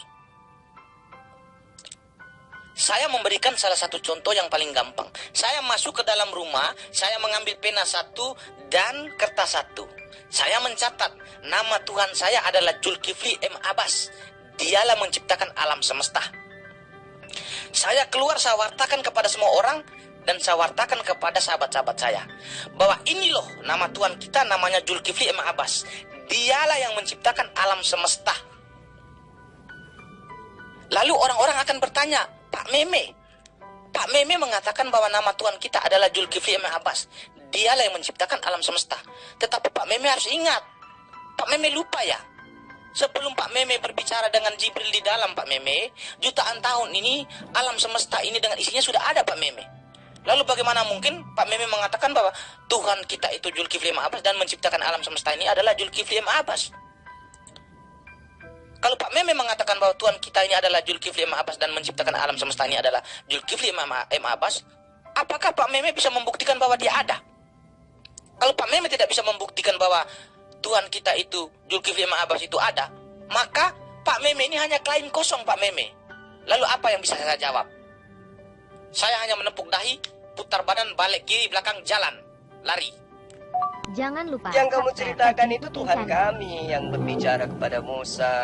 Saya memberikan salah satu contoh yang paling gampang. Saya masuk ke dalam rumah, saya mengambil pena satu dan kertas satu. Saya mencatat nama Tuhan saya adalah Zulkifli M. Abbas. Dialah menciptakan alam semesta. Saya keluar, saya wartakan kepada semua orang dan saya wartakan kepada sahabat-sahabat saya bahwa ini loh nama Tuhan kita, namanya Zulkifli M. Abbas. Dialah yang menciptakan alam semesta. Lalu orang-orang akan bertanya, Pak Meme mengatakan bahwa nama Tuhan kita adalah Zulkifli M. Abbas. Dialah yang menciptakan alam semesta. Tetapi Pak Meme harus ingat, Pak Meme lupa ya, sebelum Pak Meme berbicara dengan Jibril di dalam, Pak Meme, jutaan tahun ini alam semesta ini dengan isinya sudah ada, Pak Meme. Lalu bagaimana mungkin Pak Meme mengatakan bahwa Tuhan kita itu Zulkifli M. Abbas dan menciptakan alam semesta ini adalah Zulkifli M. Abbas? Kalau Pak Meme mengatakan bahwa Tuhan kita ini adalah Zulkifli M. Abbas dan menciptakan alam semesta ini adalah Zulkifli M. Abbas, apakah Pak Meme bisa membuktikan bahwa dia ada? Kalau Pak Meme tidak bisa membuktikan bahwa Tuhan kita itu Zulkifli M. Abbas itu ada, maka Pak Meme ini hanya klaim kosong, Pak Meme. Lalu apa yang bisa saya jawab? Saya hanya menepuk dahi, putar badan, balik kiri, belakang, jalan, lari. Jangan lupa. Yang kamu ceritakan itu Tuhan kami yang berbicara kepada Musa.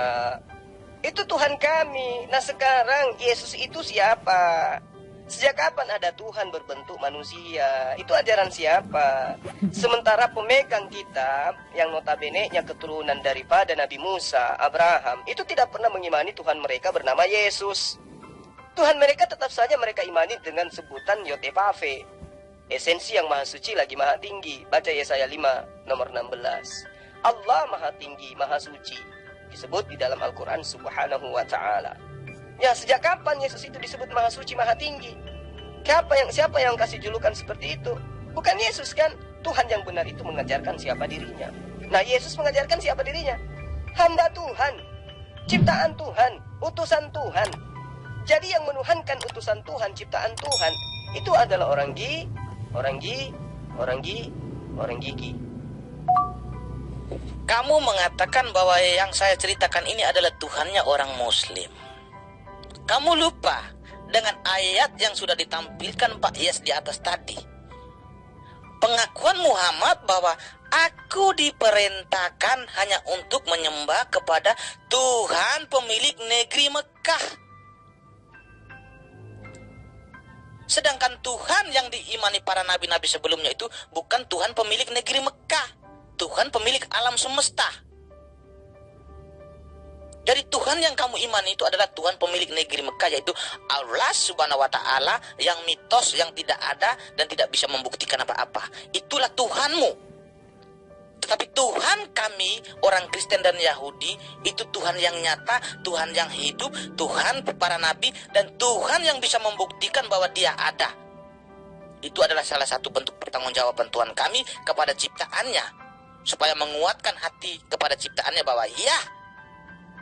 Itu Tuhan kami. Nah sekarang Yesus itu siapa? Sejak kapan ada Tuhan berbentuk manusia? Itu ajaran siapa? Sementara pemegang kitab yang notabene-nya keturunan daripada Nabi Musa, Abraham, itu tidak pernah mengimani Tuhan mereka bernama Yesus. Tuhan mereka tetap saja mereka imani dengan sebutan Yotevave, esensi yang maha suci lagi maha tinggi. Baca Yesaya 5 nomor 16. Allah maha tinggi, maha suci, disebut di dalam Al-Quran Subhanahu wa ta'ala. Ya, sejak kapan Yesus itu disebut maha suci, maha tinggi? Siapa yang kasih julukan seperti itu? Bukan Yesus kan? Tuhan yang benar itu mengajarkan siapa dirinya. Nah, Yesus mengajarkan siapa dirinya? hamba Tuhan, ciptaan Tuhan, utusan Tuhan. Jadi yang menuhankan utusan Tuhan, ciptaan Tuhan, itu adalah orang gigi. Kamu mengatakan bahwa yang saya ceritakan ini adalah Tuhannya orang Muslim. Kamu lupa dengan ayat yang sudah ditampilkan Pak Yes di atas tadi. Pengakuan Muhammad bahwa aku diperintahkan hanya untuk menyembah kepada Tuhan pemilik negeri Mekah. Sedangkan Tuhan yang diimani para nabi-nabi sebelumnya itu bukan Tuhan pemilik negeri Mekah, Tuhan pemilik alam semesta. Jadi Tuhan yang kamu imani itu adalah Tuhan pemilik negeri Mekah, yaitu Allah Subhanahu wa Ta'ala, yang mitos, yang tidak ada dan tidak bisa membuktikan apa-apa. Itulah Tuhanmu. Tetapi Tuhan kami, orang Kristen dan Yahudi, itu Tuhan yang nyata, Tuhan yang hidup, Tuhan para nabi, dan Tuhan yang bisa membuktikan bahwa Dia ada. Itu adalah salah satu bentuk pertanggungjawaban Tuhan kami kepada ciptaannya, supaya menguatkan hati kepada ciptaannya bahwa ya,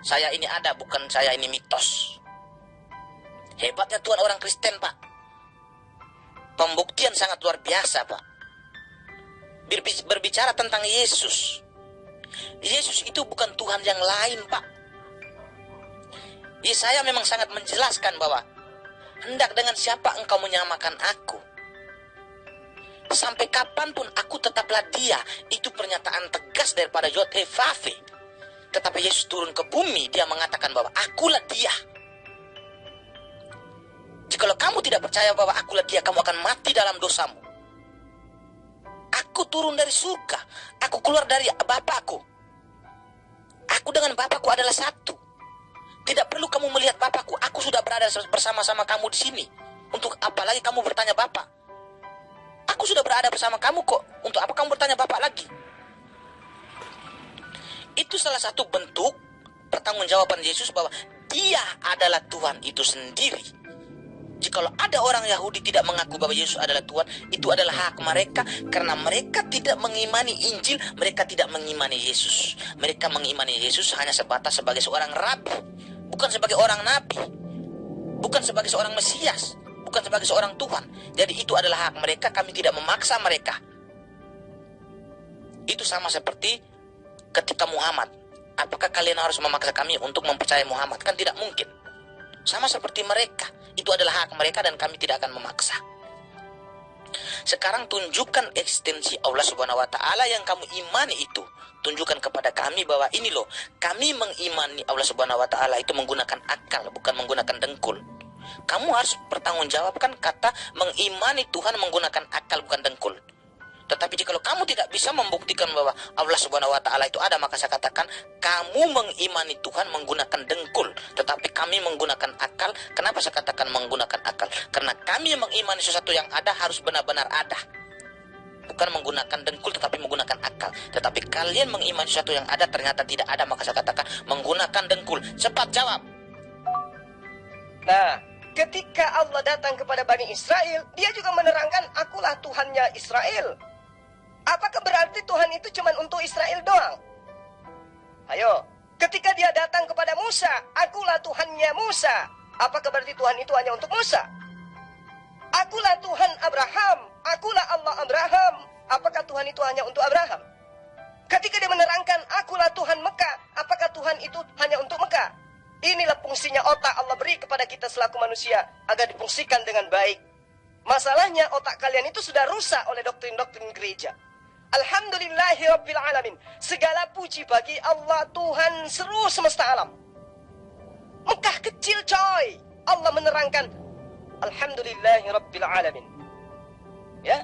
saya ini ada, bukan saya ini mitos. Hebatnya Tuhan orang Kristen, Pak. Pembuktian sangat luar biasa, Pak. Berbicara tentang Yesus. Yesus itu bukan Tuhan yang lain, Pak. Yesaya memang sangat menjelaskan bahwa hendak dengan siapa engkau menyamakan aku. Sampai kapanpun aku tetaplah Dia. Itu pernyataan tegas daripada Yod-Heh-Vav-He. Tetapi Yesus turun ke bumi, Dia mengatakan bahwa akulah Dia. Jikalau kamu tidak percaya bahwa akulah Dia, kamu akan mati dalam dosamu. Aku turun dari surga, aku keluar dari Bapakku. Aku dengan Bapakku adalah satu. Tidak perlu kamu melihat Bapakku, aku sudah berada bersama-sama kamu di sini. Untuk apa lagi kamu bertanya Bapak? Aku sudah berada bersama kamu kok. Untuk apa kamu bertanya Bapak lagi? Itu salah satu bentuk pertanggungjawaban Yesus bahwa Dia adalah Tuhan itu sendiri. Jikalau ada orang Yahudi tidak mengaku bahwa Yesus adalah Tuhan, itu adalah hak mereka, karena mereka tidak mengimani Injil, mereka tidak mengimani Yesus. Mereka mengimani Yesus hanya sebatas sebagai seorang rabi, bukan sebagai orang nabi, bukan sebagai seorang Mesias, bukan sebagai seorang Tuhan. Jadi itu adalah hak mereka, kami tidak memaksa mereka. Itu sama seperti ketika Muhammad, apakah kalian harus memaksa kami untuk mempercayai Muhammad? Kan tidak mungkin. Sama seperti mereka, itu adalah hak mereka dan kami tidak akan memaksa. Sekarang tunjukkan eksistensi Allah Subhanahu wa Ta'ala yang kamu imani itu. Tunjukkan kepada kami bahwa ini loh, kami mengimani Allah Subhanahu wa Ta'ala itu menggunakan akal, bukan menggunakan dengkul. Kamu harus bertanggungjawabkan kata mengimani Tuhan menggunakan akal, bukan dengkul. Tetapi jika kamu tidak bisa membuktikan bahwa Allah Subhanahu wa Ta'ala itu ada, maka saya katakan kamu mengimani Tuhan menggunakan dengkul, tetapi kami menggunakan akal. Kenapa saya katakan menggunakan akal? Karena kami mengimani sesuatu yang ada harus benar-benar ada, bukan menggunakan dengkul tetapi menggunakan akal. Tetapi kalian mengimani sesuatu yang ada ternyata tidak ada, maka saya katakan menggunakan dengkul. Cepat jawab. Nah, ketika Allah datang kepada Bani Israel, Dia juga menerangkan akulah Tuhannya Israel. Apakah berarti Tuhan itu cuma untuk Israel doang? Ayo, ketika Dia datang kepada Musa, akulah Tuhannya Musa. Apakah berarti Tuhan itu hanya untuk Musa? Akulah Tuhan Abraham, akulah Allah Abraham. Apakah Tuhan itu hanya untuk Abraham? Ketika Dia menerangkan akulah Tuhan Mekah, apakah Tuhan itu hanya untuk Mekah? Inilah fungsinya otak Allah beri kepada kita selaku manusia, agar difungsikan dengan baik. Masalahnya otak kalian itu sudah rusak oleh doktrin-doktrin gereja. Alhamdulillahirrabbilalamin. Segala puji bagi Allah Tuhan seluruh semesta alam. Mekah kecil coy. Allah menerangkan Alhamdulillahirrabbilalamin. Ya.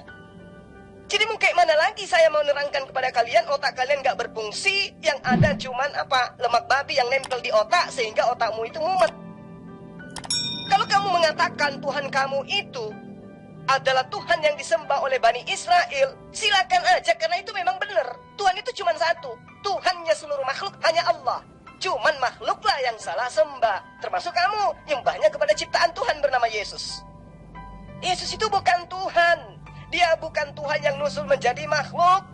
Jadi mungkin mana lagi saya mau menerangkan kepada kalian, otak kalian gak berfungsi, yang ada cuman apa? Lemak babi yang nempel di otak sehingga otakmu itu mumet. Kalau kamu mengatakan Tuhan kamu itu adalah Tuhan yang disembah oleh Bani Israel, silakan aja, karena itu memang benar. Tuhan itu cuma satu. Tuhannya seluruh makhluk hanya Allah. Cuman makhluklah yang salah sembah. Termasuk kamu, nyembahnya kepada ciptaan Tuhan bernama Yesus. Yesus itu bukan Tuhan. Dia bukan Tuhan yang nusul menjadi makhluk.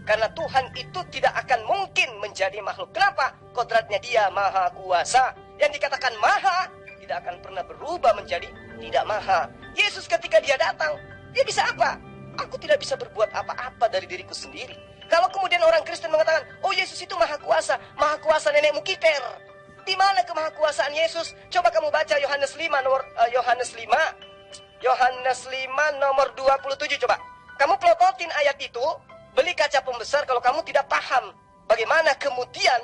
Karena Tuhan itu tidak akan mungkin menjadi makhluk. Kenapa? Kodratnya dia maha kuasa. Yang dikatakan maha tidak akan pernah berubah menjadi tidak maha. Yesus ketika dia datang, dia bisa apa? Aku tidak bisa berbuat apa-apa dari diriku sendiri. Kalau kemudian orang Kristen mengatakan, oh Yesus itu maha kuasa nenekmu kiter. Di mana kemahakuasaan Yesus? Coba kamu baca Yohanes 5 nomor 27 coba. Kamu pelototin ayat itu, beli kaca pembesar kalau kamu tidak paham bagaimana kemudian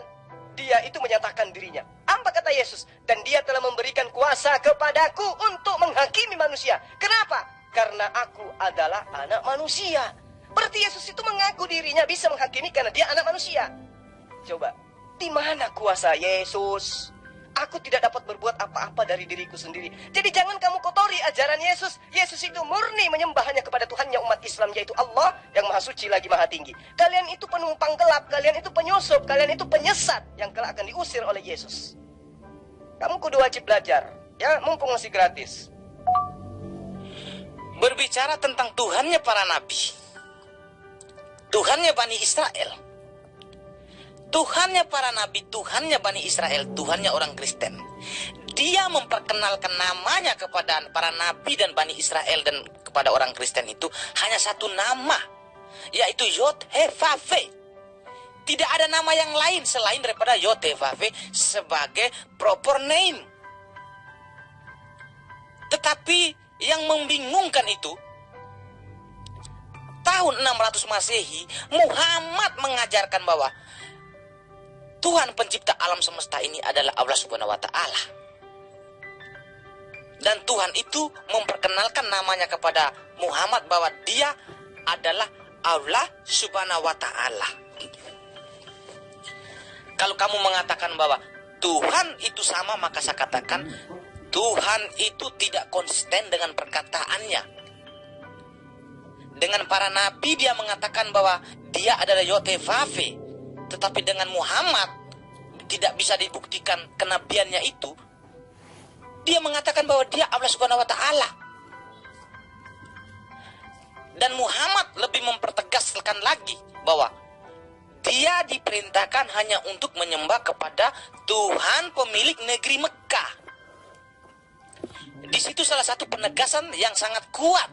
dia itu menyatakan dirinya. Apa kata Yesus? Dan dia telah memberikan kuasa kepadaku untuk menghakimi manusia. Kenapa? Karena aku adalah anak manusia. Berarti Yesus itu mengaku dirinya bisa menghakimi karena dia anak manusia. Coba, di mana kuasa Yesus? Aku tidak dapat berbuat apa-apa dari diriku sendiri. Jadi jangan kamu kotori ajaran Yesus. Yesus itu murni menyembahnya kepada Tuhannya umat Islam, yaitu Allah yang maha suci lagi maha tinggi. Kalian itu penumpang gelap, kalian itu penyusup, kalian itu penyesat yang kelak akan diusir oleh Yesus. Kamu kudu wajib belajar, ya, mumpung masih gratis. Berbicara tentang Tuhannya para nabi, Tuhannya Bani Israel, Tuhannya para nabi, Tuhannya Bani Israel, Tuhannya orang Kristen. Dia memperkenalkan namanya kepada para nabi dan Bani Israel dan kepada orang Kristen itu hanya satu nama, yaitu Yod-Heh-Vah-Veh. Tidak ada nama yang lain selain daripada Yod-Heh-Vah-Veh sebagai proper name. Tetapi yang membingungkan itu, tahun 600 Masehi, Muhammad mengajarkan bahwa Tuhan pencipta alam semesta ini adalah Allah Subhanahu wa Ta'ala. Dan Tuhan itu memperkenalkan namanya kepada Muhammad bahwa dia adalah Allah Subhanahu wa Ta'ala. Kalau kamu mengatakan bahwa Tuhan itu sama, maka saya katakan Tuhan itu tidak konsisten dengan perkataannya. Dengan para nabi dia mengatakan bahwa dia adalah Yod-Heh-Vah-Veh. Tetapi dengan Muhammad tidak bisa dibuktikan kenabiannya itu. Dia mengatakan bahwa dia Allah Subhanahu wa Ta'ala. Dan Muhammad lebih mempertegaskan lagi bahwa dia diperintahkan hanya untuk menyembah kepada Tuhan pemilik negeri Mekah. Di situ salah satu penegasan yang sangat kuat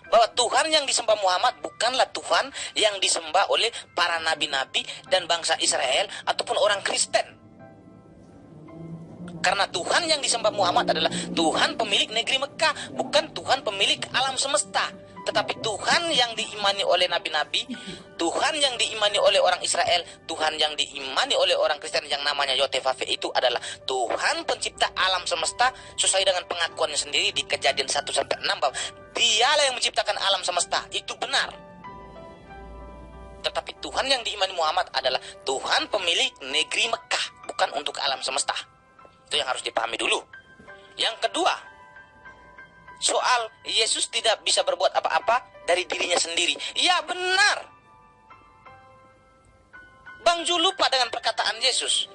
bahwa Tuhan yang disembah Muhammad bukanlah Tuhan yang disembah oleh para nabi-nabi dan bangsa Israel ataupun orang Kristen. Karena Tuhan yang disembah Muhammad adalah Tuhan pemilik negeri Mekah, bukan Tuhan pemilik alam semesta. Tetapi Tuhan yang diimani oleh nabi-nabi, Tuhan yang diimani oleh orang Israel, Tuhan yang diimani oleh orang Kristen yang namanya Yod-Heh-Vah-Veh itu adalah Tuhan pencipta alam semesta sesuai dengan pengakuannya sendiri di Kejadian 1-6 bahwa dialah yang menciptakan alam semesta. Itu benar. Tetapi Tuhan yang diimani Muhammad adalah Tuhan pemilik negeri Mekah, bukan untuk alam semesta. Itu yang harus dipahami dulu. Yang kedua, soal Yesus tidak bisa berbuat apa-apa dari dirinya sendiri. Ya benar. Bang Ju lupa dengan perkataan Yesus.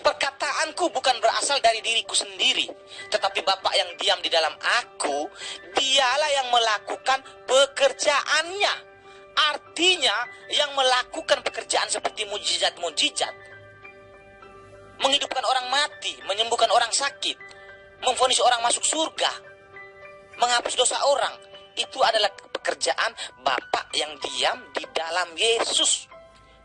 Perkataanku bukan berasal dari diriku sendiri, tetapi Bapa yang diam di dalam aku, dialah yang melakukan pekerjaannya. Artinya yang melakukan pekerjaan seperti mujizat-mujizat, menghidupkan orang mati, menyembuhkan orang sakit, memvonis orang masuk surga, menghapus dosa orang, itu adalah pekerjaan Bapa yang diam di dalam Yesus.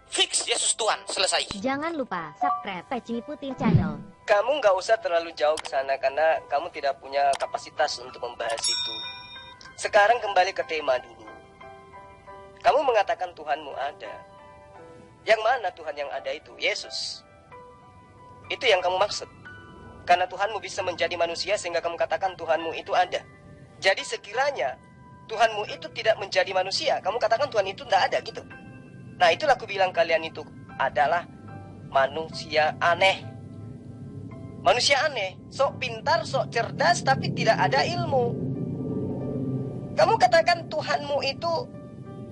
Fix Yesus Tuhan, selesai. Jangan lupa subscribe Peci Putih Channel. Kamu nggak usah terlalu jauh ke sana karena kamu tidak punya kapasitas untuk membahas itu. Sekarang kembali ke tema dulu. Kamu mengatakan Tuhanmu ada. Yang mana Tuhan yang ada itu? Yesus. Itu yang kamu maksud. Karena Tuhanmu bisa menjadi manusia sehingga kamu katakan Tuhanmu itu ada. Jadi sekiranya Tuhanmu itu tidak menjadi manusia, kamu katakan Tuhan itu tidak ada gitu. Nah itulah aku bilang kalian itu adalah manusia aneh. Manusia aneh, sok pintar, sok cerdas, tapi tidak ada ilmu. Kamu katakan Tuhanmu itu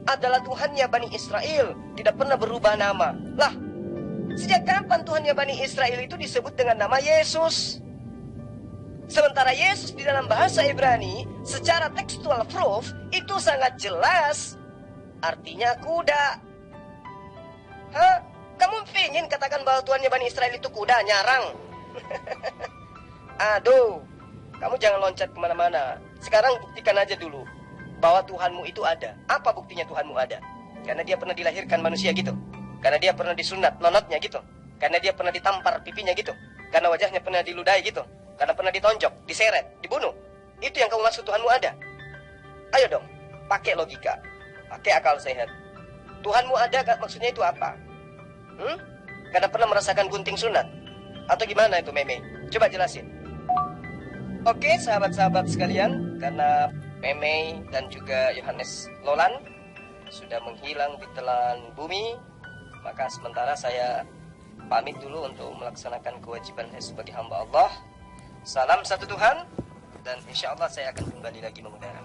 adalah Tuhannya Bani Israel, tidak pernah berubah nama. Lah, sejak kapan Tuhannya Bani Israel itu disebut dengan nama Yesus? Sementara Yesus di dalam bahasa Ibrani, secara textual proof, itu sangat jelas artinya kuda. Hah? Kamu ingin katakan bahwa Tuhannya Bani Israel itu kuda, nyarang? Aduh, kamu jangan loncat kemana-mana. Sekarang buktikan aja dulu bahwa Tuhanmu itu ada. Apa buktinya Tuhanmu ada? Karena dia pernah dilahirkan manusia gitu. Karena dia pernah disunat nonotnya gitu. Karena dia pernah ditampar pipinya gitu. Karena wajahnya pernah diludahi gitu. Karena pernah ditonjok, diseret, dibunuh. Itu yang kamu maksud Tuhanmu ada? Ayo dong, pakai logika, pakai akal sehat. Tuhanmu ada maksudnya itu apa? Karena pernah merasakan gunting sunat? Atau gimana itu Meme? Coba jelasin. Oke, sahabat-sahabat sekalian, karena Meme dan juga Yohanes Lolan sudah menghilang di telan bumi, maka sementara saya pamit dulu untuk melaksanakan kewajiban saya sebagai hamba Allah. Salam satu Tuhan, dan insya Allah saya akan kembali lagi mengudara.